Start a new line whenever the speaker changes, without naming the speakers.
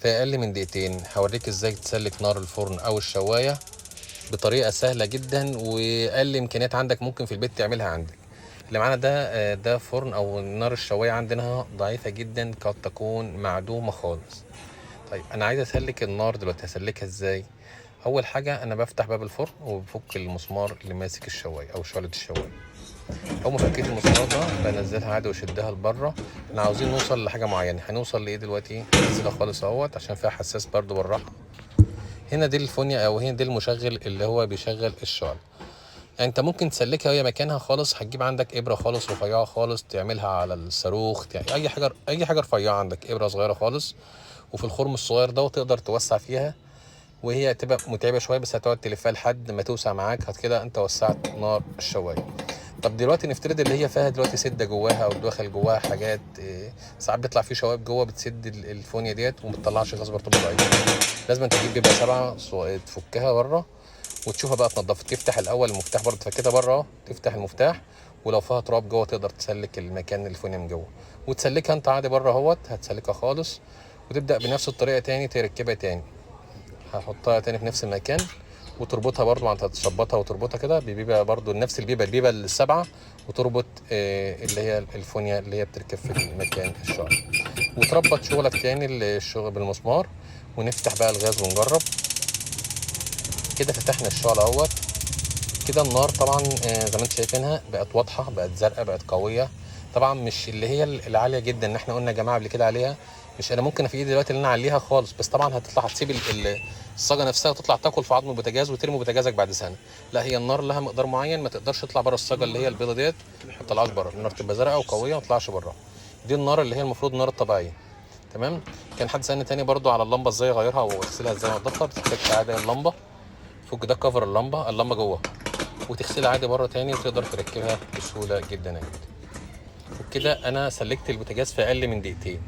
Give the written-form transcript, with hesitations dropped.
في اقل من دقيقتين هوريك ازاي تسلك نار الفرن او الشوايه بطريقه سهله جدا واقل امكانيات عندك ممكن في البيت تعملها عندك. اللي معانا ده فرن او نار الشوايه عندنا ضعيفه جدا، قد تكون معدومه خالص. طيب انا عايز اسلك النار دلوقتي، هسلكها ازاي؟ اول حاجه انا بفتح باب الفرن وبفك المسمار اللي ماسك الشوايه او شعله الشوايه. اول ما فكيت المسمار ده بنزلها عادي واشدها لبره. احنا عاوزين نوصل لحاجه معينه، هنوصل لايه دلوقتي؟ ننزلها خالص اهوت عشان فيها حساس برده بالراحه. هنا دي الفونيا او هنا دي المشغل اللي هو بيشغل الشعله. يعني انت ممكن تسلكها وهي مكانها خالص، هتجيب عندك ابره خالص رفيعه خالص تعملها على الصاروخ، يعني اي حاجه رفيعه عندك، ابره صغيره خالص وفي الخرم الصغير ده وتقدر توسع فيها. وهي هتبقى متعبه شويه بس هتقعد تلفها لحد ما توسع معاك، كده انت وسعت نار الشوايه. طب دلوقتي نفترض اللي هي فيها دلوقتي سده جواها او داخل جواها حاجات، ساعات بيطلع فيه شوائب جوه بتسد الفونيا ديت وما بتطلعش غاز برضه طبيعي. لازم تجيب بيبقى 7 تفكها بره وتشوفها بقى تنضفها. تفتح الاول المفتاح برضه تفكتها بره اهو، تفتح المفتاح ولو فيها تراب جوه تقدر تسلك المكان الفونيا من جوه وتسلكها انت عادي بره اهوت. هتسلكها خالص وتبدا بنفس الطريقه تاني تركبها تاني. هحطها تاني في نفس المكان وتربطها برضو، انت هتظبطها وتربطها كده ببيبه برضو نفس البيبه السبعه، وتربط اللي هي الفونيا اللي هي بتركب في المكان الشعر، وتربط شغلك تاني الشغل بالمسمار. ونفتح بقى الغاز ونجرب. كده فتحنا الشعلة اهوت. كده النار طبعا زي ما انتم شايفينها بقت واضحه، بقت زرقاء، بقت قويه. طبعا مش اللي هي العاليه جدا ان احنا قلنا يا جماعه قبل كده عليها. مش انا ممكن في ايدي دلوقتي اللي انا اعليها خالص، بس طبعا هتطلع هتسيب الصاجه نفسها وتطلع تاكل في عظم البوتاجاز وترمي بوتاجازك بعد سنه. لا، هي النار لها مقدار معين، ما تقدرش تطلع بره الصاجه اللي هي البيضه ديت، ما تطلعش بره. النار تبقى زرقاء وقويه ما تطلعش بره. دي النار اللي هي المفروض النار الطبيعيه. تمام. كان حد سالني تاني برضو على اللمبه ازاي اغيرها واغسلها ازاي وانضفها. بتفك عادي اللمبه، فك ده كفر اللمبه جوه وتغسلها عادي بره تاني وتقدر تركبها بسهوله جدا. وبكده انا سلكت البوتاجاز في اقل من دقيقتين.